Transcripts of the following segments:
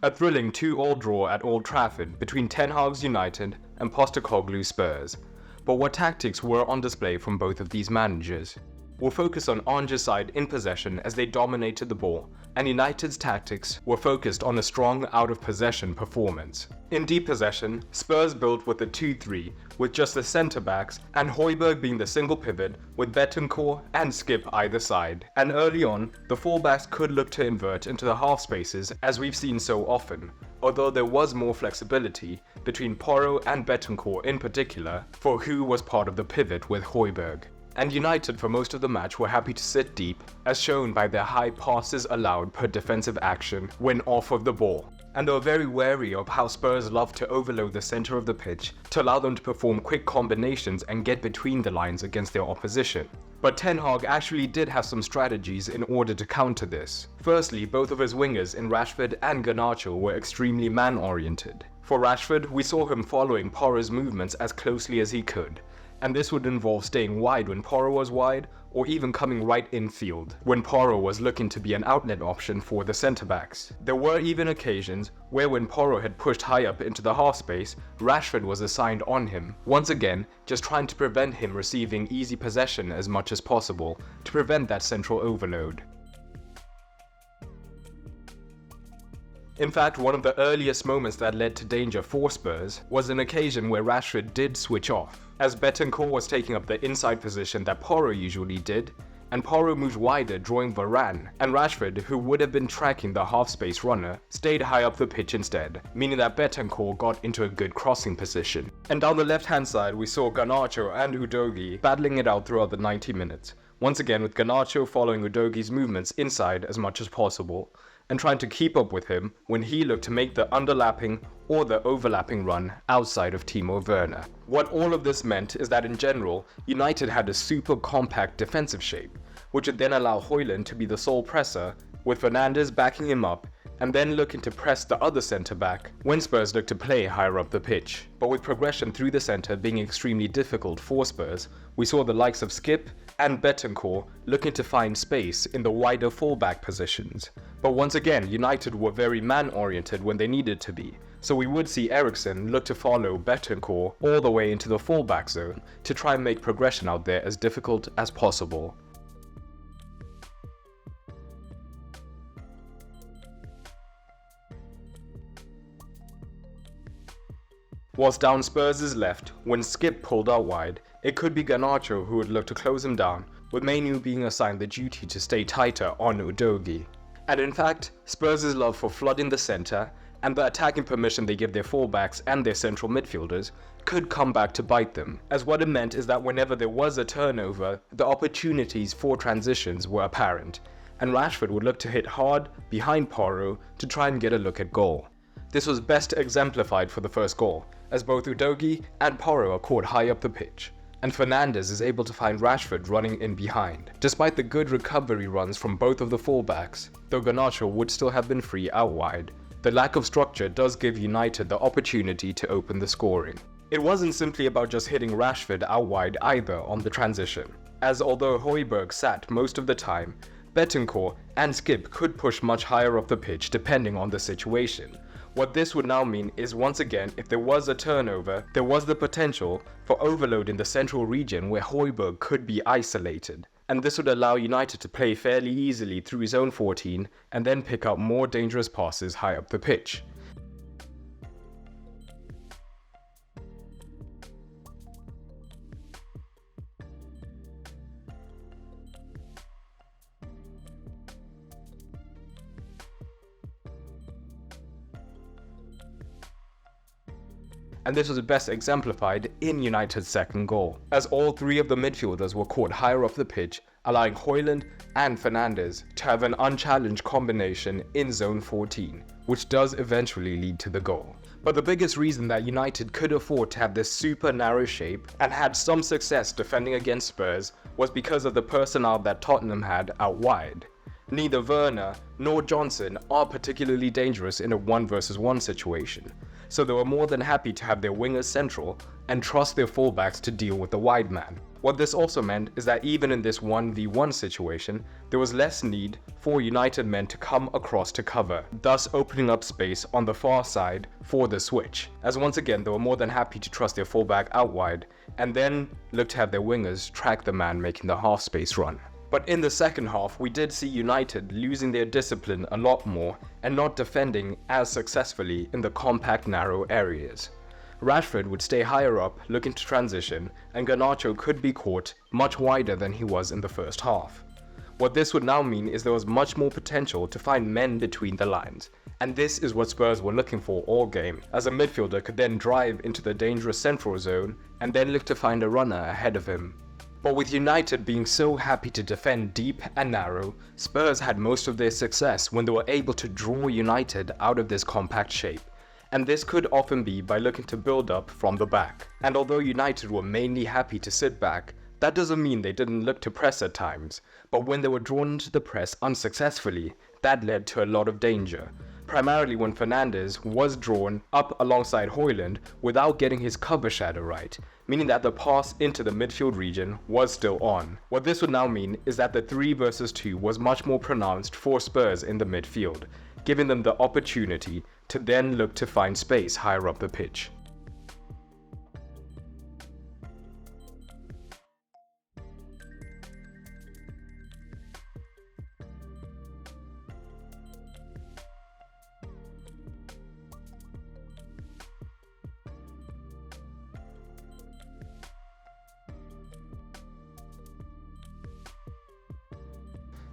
A thrilling 2-2 draw at Old Trafford between Ten Hag's United and Postecoglou's Spurs. But what tactics were on display from both of these managers? We'll focus on Ange's side in possession as they dominated the ball, and United's tactics were focused on a strong out-of-possession performance. In deep possession, Spurs built with a 2-3, with just the centre-backs and Højbjerg being the single pivot with Betancourt and Skip either side. And early on, the fullbacks could look to invert into the half spaces as we've seen so often, although there was more flexibility between Porro and Betancourt in particular for who was part of the pivot with Højbjerg. And United for most of the match were happy to sit deep, as shown by their high passes allowed per defensive action when off of the ball. And they were very wary of how Spurs love to overload the centre of the pitch to allow them to perform quick combinations and get between the lines against their opposition. But Ten Hag actually did have some strategies in order to counter this. Firstly, both of his wingers in Rashford and Garnacho were extremely man-oriented. For Rashford, we saw him following Porro's movements as closely as he could, and this would involve staying wide when Porro was wide, or even coming right infield when Porro was looking to be an outlet option for the centre-backs. There were even occasions where when Porro had pushed high up into the half space, Rashford was assigned on him, once again just trying to prevent him receiving easy possession as much as possible, to prevent that central overload. In fact, one of the earliest moments that led to danger for Spurs was an occasion where Rashford did switch off, as Betancourt was taking up the inside position that Porro usually did, and Porro moved wider drawing Varane, and Rashford, who would have been tracking the half-space runner, stayed high up the pitch instead, meaning that Betancourt got into a good crossing position. And down the left-hand side we saw Garnacho and Udogie battling it out throughout the 90 minutes, once again with Garnacho following Udogie's movements inside as much as possible, and trying to keep up with him when he looked to make the underlapping or the overlapping run outside of Timo Werner. What all of this meant is that in general, United had a super compact defensive shape, which would then allow Højlund to be the sole presser, with Fernandes backing him up, and then looking to press the other centre-back when Spurs looked to play higher up the pitch. But with progression through the centre being extremely difficult for Spurs, we saw the likes of Skip and Betancourt looking to find space in the wider fullback positions. But once again, United were very man-oriented when they needed to be, so we would see Eriksen look to follow Betancourt all the way into the fullback zone to try and make progression out there as difficult as possible. Whilst down Spurs' left, when Skip pulled out wide, it could be Garnacho who would look to close him down, with Mainu being assigned the duty to stay tighter on Udogie. And in fact, Spurs' love for flooding the centre and the attacking permission they give their fullbacks and their central midfielders could come back to bite them, as what it meant is that whenever there was a turnover, the opportunities for transitions were apparent, and Rashford would look to hit hard behind Porro to try and get a look at goal. This was best exemplified for the first goal, as both Udogie and Porro are caught high up the pitch, and Fernandes is able to find Rashford running in behind. Despite the good recovery runs from both of the fullbacks, though Garnacho would still have been free out wide, the lack of structure does give United the opportunity to open the scoring. It wasn't simply about just hitting Rashford out wide either on the transition, as although Højbjerg sat most of the time, Betancourt and Skip could push much higher up the pitch depending on the situation. What this would now mean is once again, if there was a turnover, there was the potential for overload in the central region where Højbjerg could be isolated. And this would allow United to play fairly easily through zone 14 and then pick up more dangerous passes high up the pitch. And this was best exemplified in United's second goal, as all three of the midfielders were caught higher up the pitch, allowing Højlund and Fernandes to have an unchallenged combination in zone 14, which does eventually lead to the goal. But the biggest reason that United could afford to have this super narrow shape and had some success defending against Spurs was because of the personnel that Tottenham had out wide. Neither Werner nor Johnson are particularly dangerous in a 1 versus 1 situation. so they were more than happy to have their wingers central and trust their fullbacks to deal with the wide man. What this also meant is that even in this 1v1 situation, there was less need for United men to come across to cover, thus opening up space on the far side for the switch, as once again they were more than happy to trust their fullback out wide and then look to have their wingers track the man making the half space run. But in the second half, we did see United losing their discipline a lot more and not defending as successfully in the compact narrow areas. Rashford would stay higher up looking to transition, and Garnacho could be caught much wider than he was in the first half. What this would now mean is there was much more potential to find men between the lines, and this is what Spurs were looking for all game, as a midfielder could then drive into the dangerous central zone and then look to find a runner ahead of him. But with United being so happy to defend deep and narrow, Spurs had most of their success when they were able to draw United out of this compact shape. And this could often be by looking to build up from the back. And although United were mainly happy to sit back, that doesn't mean they didn't look to press at times, but when they were drawn into the press unsuccessfully, that led to a lot of danger. Primarily when Fernandes was drawn up alongside Højlund without getting his cover shadow right, meaning that the pass into the midfield region was still on. What this would now mean is that the 3 versus 2 was much more pronounced for Spurs in the midfield, giving them the opportunity to then look to find space higher up the pitch.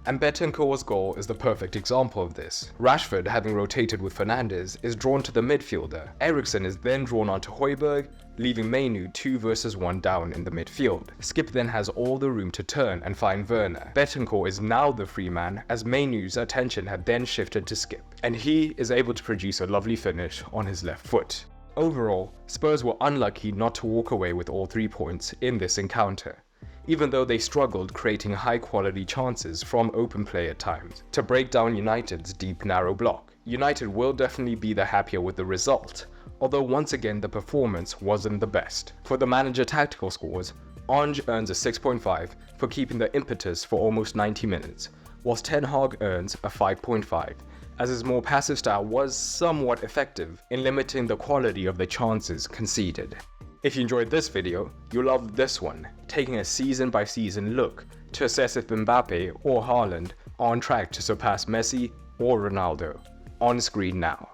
And Betancourt's goal is the perfect example of this. Rashford, having rotated with Fernandes, is drawn to the midfielder. Eriksen is then drawn onto Højbjerg, leaving Mainoo 2 versus 1 down in the midfield. Skip then has all the room to turn and find Werner. Betancourt is now the free man, as Mainoo's attention had then shifted to Skip, and he is able to produce a lovely finish on his left foot. Overall, Spurs were unlucky not to walk away with all 3 points in this encounter, even though they struggled creating high-quality chances from open play at times to break down United's deep narrow block. United will definitely be the happier with the result, although once again the performance wasn't the best. For the manager tactical scores, Ange earns a 6.5 for keeping the impetus for almost 90 minutes, whilst Ten Hag earns a 5.5, as his more passive style was somewhat effective in limiting the quality of the chances conceded. If you enjoyed this video, you'll love this one, taking a season-by-season look to assess if Mbappe or Haaland are on track to surpass Messi or Ronaldo. On screen now.